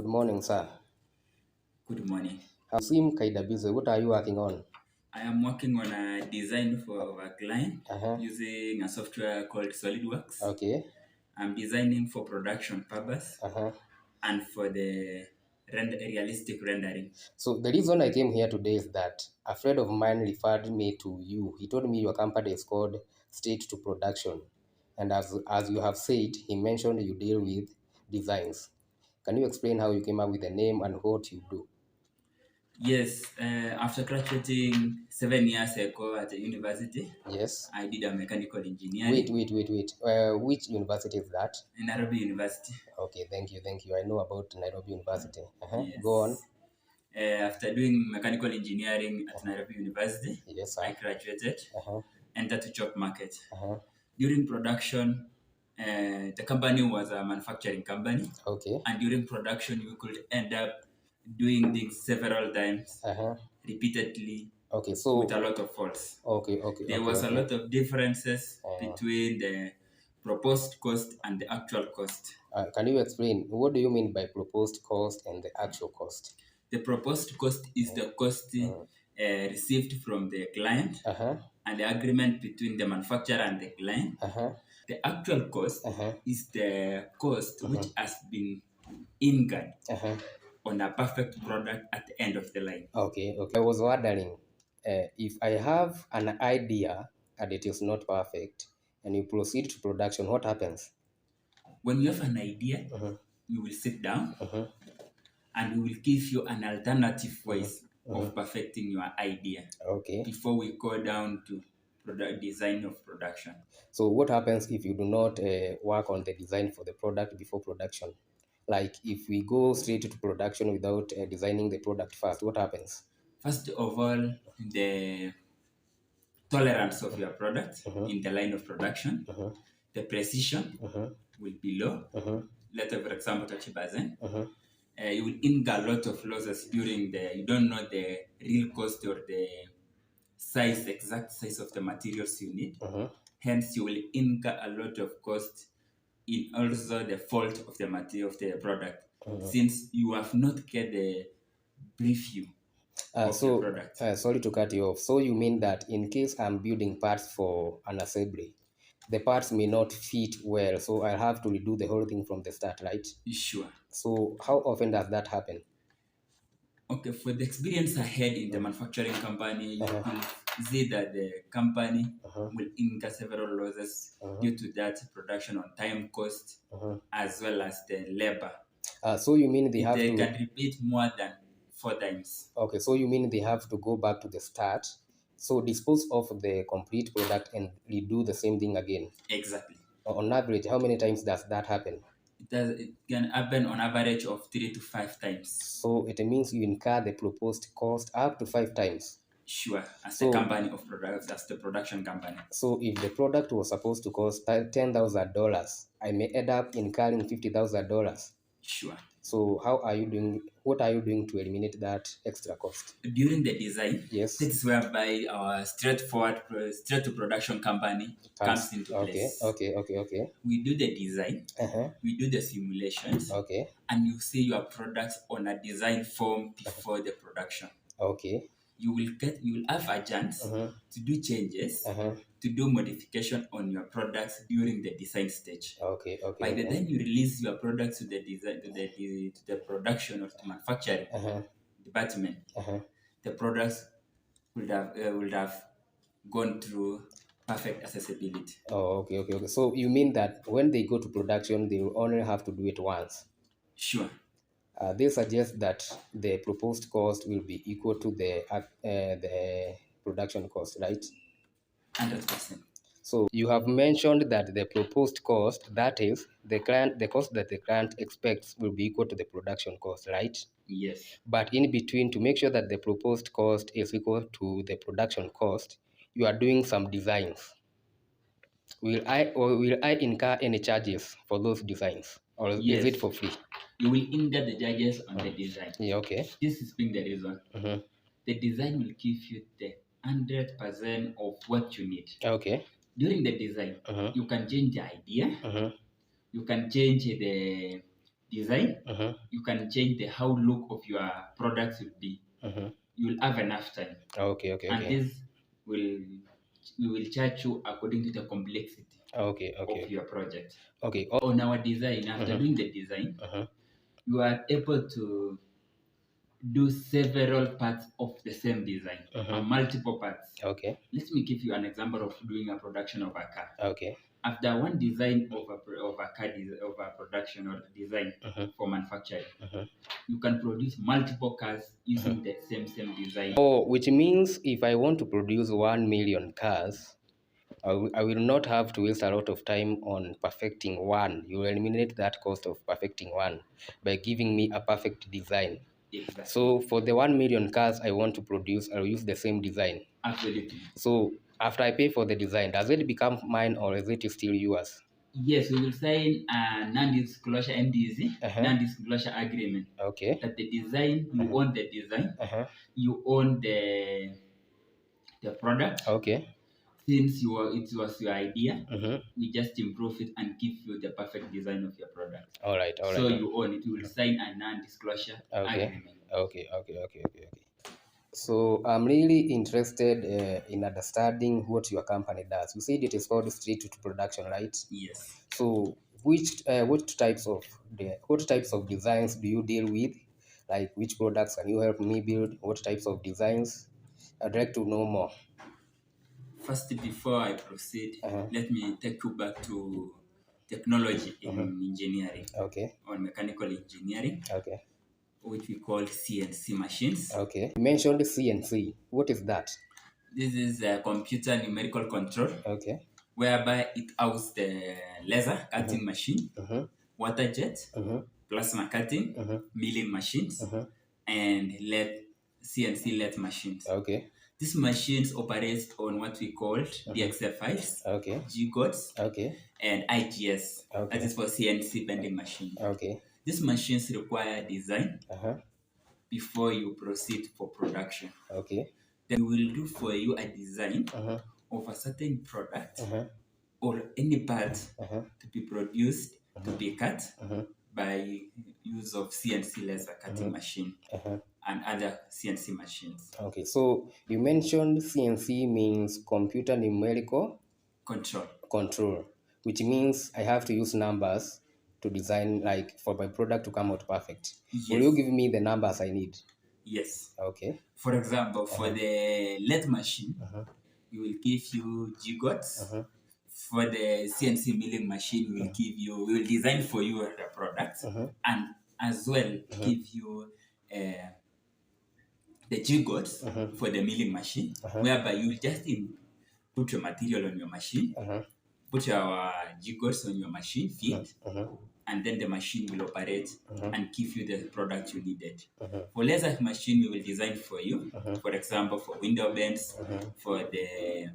morning, sir. Good morning. You seem kind of busy. What are you working on? I am working on a design for a client Uh-huh. using a software called SolidWorks. Okay. I'm designing for production purpose Uh-huh. and for the realistic rendering. So the reason I came here today is that a friend of mine referred me to you. He told me your company is called State to Production. And as you have said, he mentioned you deal with designs. Can you explain how you came up with the name and what you do? Yes, after graduating 7 years ago at the university, Yes. I did a mechanical Wait, engineering wait, wait, wait. Which university is that? in Nairobi University. Okay, thank you, thank you. I know about Nairobi University. Uh-huh. Go on. Yes. After doing mechanical engineering at Nairobi University, Yes, I sir. graduated, Uh-huh. entered the job market. Uh-huh. During production, the company was a manufacturing company, Okay. and during production, you could end up doing things several times, Uh-huh. repeatedly, Okay. with So a lot of faults. okay, okay, There okay, was a okay. lot of differences Uh, between the proposed cost and the actual cost. can you explain what do you mean by proposed cost and the actual cost? The proposed cost is the cost received from the client Uh-huh. and the agreement between the manufacturer and the client. Uh-huh. The actual cost Uh-huh. is the cost Uh-huh. which has been incurred Uh-huh. on a perfect product at the end of the line. Okay, okay. I was wondering if I have an idea and it is not perfect and you proceed to production, what happens? When you have an idea, Uh-huh. we will sit down Uh-huh. and we will give you an alternative Uh-huh. ways Uh-huh. of perfecting your idea Okay. before we go down to product design of production. So what happens if you do not work on the design for the product before production? Like if we go straight to production without designing the product first, what happens? First of all, the tolerance of your product Uh-huh. in the line of production, Uh-huh. the precision Uh-huh. will be low. Uh-huh. Let's say, for example, touch basin. Uh-huh. You will incur a lot of losses during you don't know the real cost or the exact size of the materials you need. Uh-huh. Hence, you will incur a lot of cost in also the fault of the material of the product, Uh-huh. since you have not get the brief view of the product. Sorry to cut you off. So you mean that in case I'm building parts for an assembly, the parts may not fit well, so I'll have to redo the whole thing from the start, right? Sure. So how often does that happen? Okay, for the experience ahead in the manufacturing company, you Uh-huh. could see that the company Uh-huh. will incur several losses Uh-huh. due to that production on time cost Uh-huh. as well as the labor. So you mean they If have they to can repeat more than 4 times. Okay, so you mean they have to go back to the start, so dispose of the complete product and redo the same thing again. Exactly. On average, how many times does that happen? It can happen on average of 3 to 5 times. So it means you incur the proposed cost up to 5 times. Sure, as the So, company of products, as the production company. so if the product was supposed to cost $10,000, I may end up incurring $50,000. Sure. So how are you doing? What are you doing to eliminate that extra cost? During the design, Yes. this is whereby our straight to production company comes into Okay, place. okay, okay, okay. We do the design, Uh-huh. we do the simulations, Okay, and you see your products on a design form before the production. okay. You will have a chance Uh-huh. to do changes, Uh-huh. to do modification on your products during the design stage. Okay, okay, By the okay. time you release your products to the design to the production or to manufacturing Uh-huh. department, Uh-huh. the products would have gone through perfect accessibility. Oh, okay, okay, okay. So you mean that when they go to production, they will only have to do it once? Sure. They suggest that the proposed cost will be equal to the production cost, right? 100%. So you have mentioned that the proposed cost, that is the cost that the client expects, will be equal to the production cost, right? Yes. But in between, to make sure that the proposed cost is equal to the production cost, you are doing some designs. Will I incur any charges for those designs, or is Yes. it for free? You will incur the charges on the design. Yeah, okay. This is being the reason. Mm-hmm. The design will give you the 100% of what you need. Okay. During the design, Uh-huh. you can change the idea, Uh-huh. you can change the design, Mhm. you can change the how look of your products will be. Mhm. You'll have enough time, Okay, okay, and okay. this will we will charge you according to the complexity Okay, okay, of okay. your project. Okay. Oh. On our design, after Mhm. doing the design, Mhm. you are able to do several parts of the same design, Mhm. multiple parts. Okay. Let me give you an example of doing a production of a car. Okay. After one design of a car of a production or design Mhm. for manufacturing, Mhm. you can produce multiple cars Mhm. using the same design. Oh, which means if I want to produce 1 million cars, I will not have to waste a lot of time on perfecting one. You will eliminate that cost of perfecting one by giving me a perfect design. Exactly. So for the 1 million cars I want to produce, I'll use the same design. Absolutely. So after I pay for the design, does it become mine or is it still yours? Yes, we will sign a non-disclosure NDZ, Uh-huh. non-disclosure agreement. Okay. That the design, you Uh-huh. own the design, Uh-huh. you own the product. Okay. Since it was your idea, Mm-hmm. we just improve it and give you the perfect design of your product. All right. All So right. you own it. You will sign a non-disclosure Okay. agreement. Okay. Okay. Okay. Okay. Okay. So I'm really interested in understanding what your company does. You said it is called straight to production, right? Yes. So what types of designs do you deal with? Like which products can you help me build? What types of designs? I'd like to know more. First, before I proceed, Uh-huh. let me take you back to technology Uh-huh. in engineering Okay. or mechanical engineering, Okay. which we call CNC machines. Okay. You mentioned CNC. What is that? This is a computer numerical control Okay. whereby it houses the laser Uh-huh. cutting machine, Uh-huh. water jet, Uh-huh. plasma cutting, Uh-huh. milling machines, Uh-huh. and LED CNC LED machines. Okay. These machines operate on what we call Uh-huh. DXF files, Okay. G-codes, Okay. and IGS. That Okay. is for CNC bending machine. Okay. These machines require design Uh-huh. before you proceed for production. Okay. Then we will do for you a design Uh-huh. of a certain product Uh-huh. or any part Uh-huh. to be produced to be cut Uh-huh. by use of CNC laser cutting Uh-huh. machine Uh-huh. and other CNC machines. Okay, so you mentioned CNC means computer numerical Control. control, which means I have to use numbers to design, like for my product to come out perfect. Will you Yes. give me the numbers I need? Yes. Okay. For example, for Uh-huh. the lathe machine, Uh-huh. we will give you gigots. Uh-huh. For the CNC milling machine, we will design for you the product Uh-huh. and as well Uh-huh. give you uh, the gigots Uh-huh. for the milling machine, Uh-huh. whereby you will just put your material on your machine, Uh-huh. put your gigots on your machine Uh-huh. feed, Uh-huh. and then the machine will operate Uh-huh. and give you the product you needed. Uh-huh. For laser machine, we will design for you, Uh-huh. for example, for window bends, Uh-huh. for the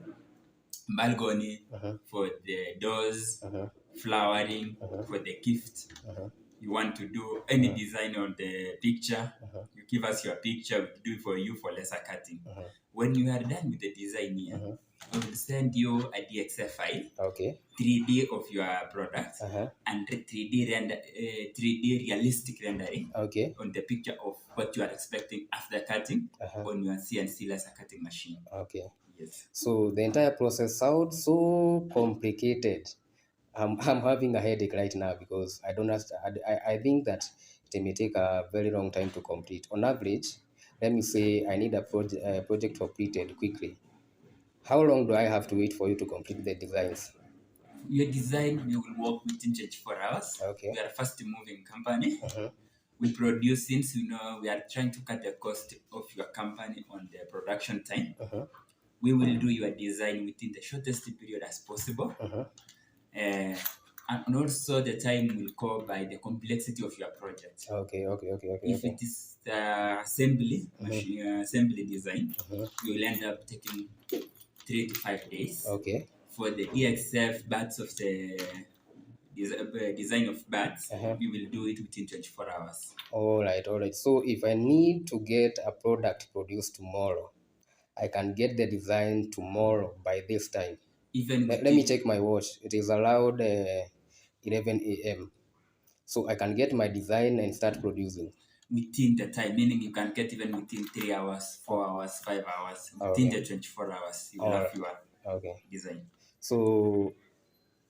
balcony, Uh-huh. for the doors, Uh-huh. flowering, Uh-huh. for the gift. Uh-huh. You want to do any design on the picture, Uh-huh. you give us your picture, we do it for you for laser cutting. Uh-huh. When you are done with the design here, Uh-huh. we will send you a DXF file, Okay. 3D of your product, Uh-huh. and 3D realistic rendering Okay. on the picture of what you are expecting after cutting Uh-huh. on your CNC laser cutting machine. Okay. Yes. So the entire process sounds so complicated. I'm having a headache right now because I don't understand. I think that it may take a very long time to complete. On average, let me say I need a project completed quickly. How long do I have to wait for you to complete the designs? Your design we will work within 24 hours. Okay. We are a fast moving company. Uh-huh. We produce, since we are trying to cut the cost of your company on the production time. Uh-huh. We will do your design within the shortest period as possible. Uh-huh. And also the time will go by the complexity of your project. Okay. Okay. Okay. Okay. If Okay. it is assembly, Uh-huh. machine assembly design, Uh-huh. we will end up taking 3 to 5 days. Okay. For the DXF parts of the design of bats, Uh-huh. we will do it within 24 hours. All right. All right. So if I need to get a product produced tomorrow, I can get the design tomorrow by this time. Even Let me within, check my watch. It is around 11 a.m. So I can get my design and start producing. within the time, meaning you can get even within 3 hours, 4 hours, 5 hours, within Okay. the 24 hours, you will All have right. your Okay. design. So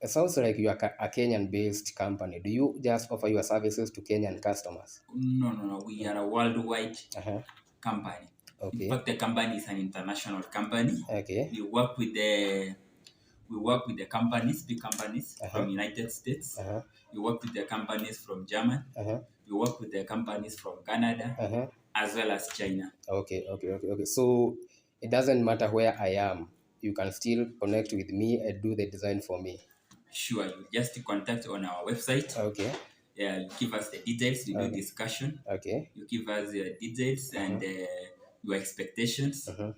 it sounds like you are a Kenyan-based company. Do you just offer your services to Kenyan customers? No, no, no. We are a worldwide Uh-huh. company. In Okay. fact, the company is an international company. Okay. We work with the companies, big companies Uh-huh. from United States. Uh-huh. We work with the companies from Germany. Uh-huh. We work with the companies from Canada, Uh-huh. as well as China. Okay. Okay. Okay. Okay. So it doesn't matter where I am. You can still connect with me and do the design for me. Sure, you just contact on our website. Okay. Yeah, you give us the details. We do Okay. discussion. Okay. You give us your details Uh-huh. and your expectations. Uh-huh.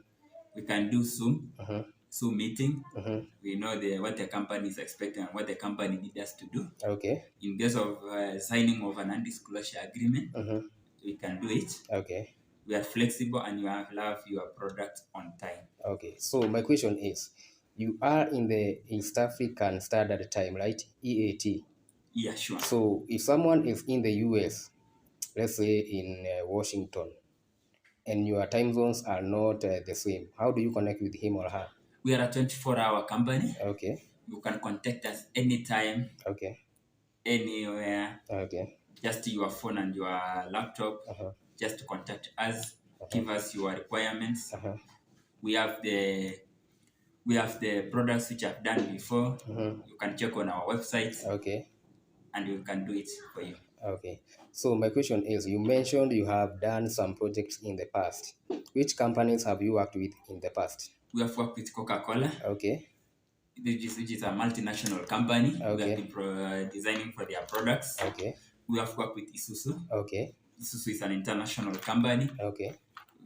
We can do Uh-huh. Zoom meeting. Uh-huh. We know what the company is expecting and what the company needs us to do. Okay. In case of signing of an undisclosure agreement, Uh-huh. we can do it. Okay. We are flexible and you have your product on time. Okay. So my question is, you are in the East African Standard Time, right? EAT. Yeah, sure. So if someone is in the US, let's say in Washington, and your time zones are not the same, how do you connect with him or her? We are a 24-hour company. Okay. You can contact us anytime, Okay. anywhere. Okay. Just your phone and your laptop. Uh-huh. Just contact us. Uh-huh. Give us your requirements. Uh-huh. We have the products which I've done before. Uh-huh. You can check on our website Okay. and we can do it for you. Okay. So my question is, you mentioned you have done some projects in the past. Which companies have you worked with in the past? We have worked with Coca-Cola, Okay. which is a multinational company. We have Okay. been designing for their products. Okay. We have worked with Isuzu. Okay. Isuzu is an international company Okay.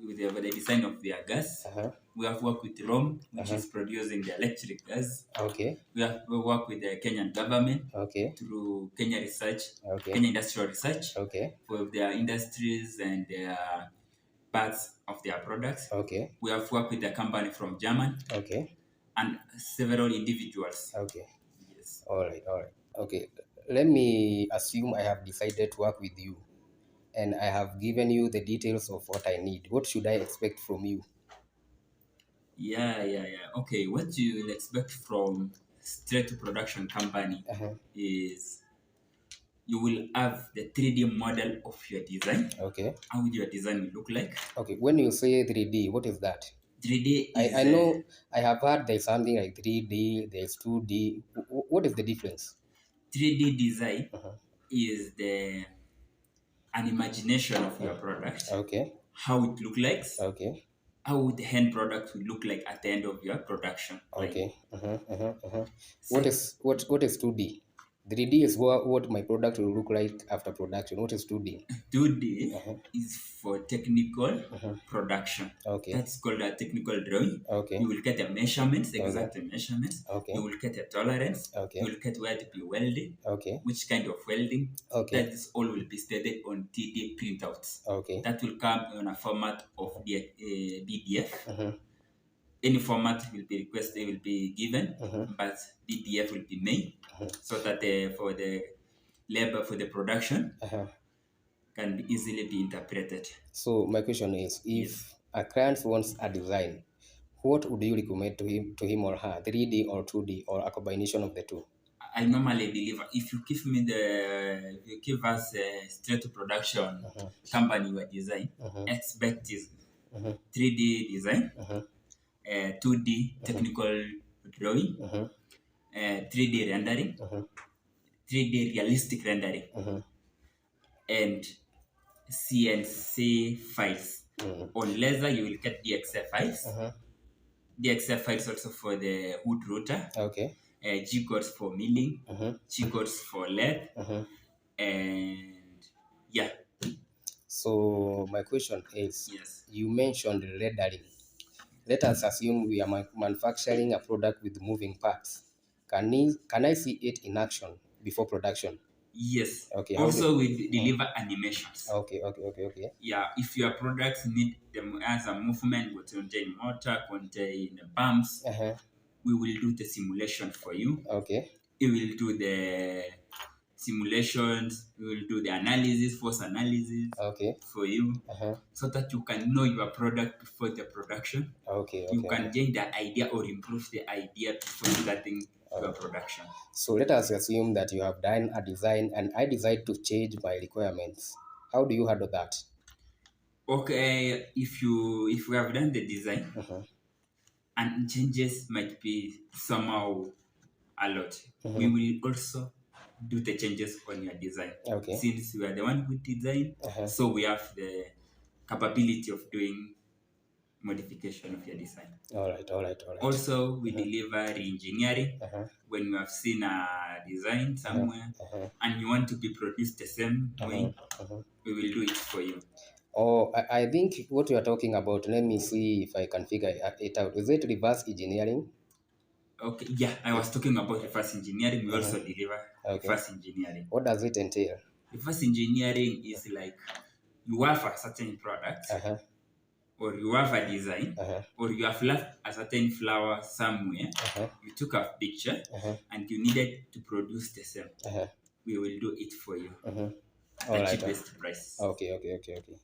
with the design of their gas. Uh-huh. We have worked with Rome, which Uh-huh. is producing the electric gas. Okay. We work with the Kenyan government Okay. through Kenya Research, Okay. Kenya Industrial Research, Okay. for their industries and their parts of their products. Okay. We have worked with a company from Germany Okay. and several individuals. Okay. Yes. All right. All right. Okay. Let me assume I have decided to work with you and I have given you the details of what I need. What should I expect from you? Yeah. Okay, what you will expect from straight to production company Uh-huh. is you will have the 3D model of your design, Okay. how your design will look like. Okay. When you say 3D, what is that? 3D I is know I have heard there's something like 3D, there's 2D. What is the difference? 3D design Uh-huh. is the an imagination of your Uh, product, okay. how it look like, Okay. how the end product will look like at the end of your production line. Okay. Uh-huh. Uh-huh. Uh-huh. Set What is 2D? 3D is what my product will look like after production. What is 2D? 2D Uh-huh. is for technical Uh-huh. production. Okay. That's called a technical drawing. Okay. You will get the measurements, Okay. exact measurements. You Okay. will get a tolerance. You Okay. will get where to be welded, Okay. which kind of welding. Okay. That is all will be stated on 3D printouts. Okay. That will come on a format of the PDF. Uh-huh. Any format will be requested, will be given, Uh-huh. but PDF will be made Uh-huh. so that for the labor for the production Uh-huh. can be easily be interpreted. So my question is, Yes. if a client wants a design, what would you recommend to him or her, 3D or 2D or a combination of the two? I normally deliver. If you if you give us a straight to production Uh-huh. company your design, Uh-huh. expect is Uh-huh. 3D design, Uh-huh. 2D technical drawing, Uh-huh. 3D rendering, Uh-huh. 3D realistic rendering, Uh-huh. and CNC files. Uh-huh. On laser, you will get DXF files. Uh-huh. DXF files also for the wood router, Okay. G codes for milling, Uh-huh. G codes for lead, Uh-huh. and yeah, So my question is, yes, you mentioned leathering. Let us assume we are manufacturing a product with moving parts. Can I see it in action before production? yes. Okay, how do? Also, we deliver animations. Okay, okay, okay, okay. Yeah, if your products need them as a movement, will contain motor, contain bumps, Uh-huh. we will do the simulation for you. Okay. We will do the simulations. We will do the analysis, force analysis Okay. for you, Uh-huh. so that you can know your product before the production. Okay. You Okay. can change the idea or improve the idea before starting your production. So let us assume that you have done a design and I decide to change my requirements. How do you handle that? Okay, if we have done the design Uh-huh. and changes might be somehow a lot, we Uh-huh. will also do the changes on your design. Okay. Since we are the one who design, Uh-huh. so we have the capability of doing modification of your design. All right. All right. All right. Also, we Uh-huh. deliver re-engineering Uh-huh. when we have seen a design Uh-huh. somewhere Uh-huh. and you want to be produced the same Uh-huh. way, Uh-huh. we will do it for you. Oh, I think what you are talking about, let me see if I can figure it out. Is it reverse engineering? Okay, yeah, I was talking about reverse engineering. We Uh-huh. also deliver Okay. reverse engineering. What does it entail? Reverse engineering is like you have a certain product, Uh-huh. or you have a design, Uh-huh. or you have left a certain flower somewhere. Uh-huh. You took a picture Uh-huh. and you needed to produce the same. Uh-huh. We will do it for you Uh-huh. at All the right. cheapest price. Okay. Okay. Okay. Okay.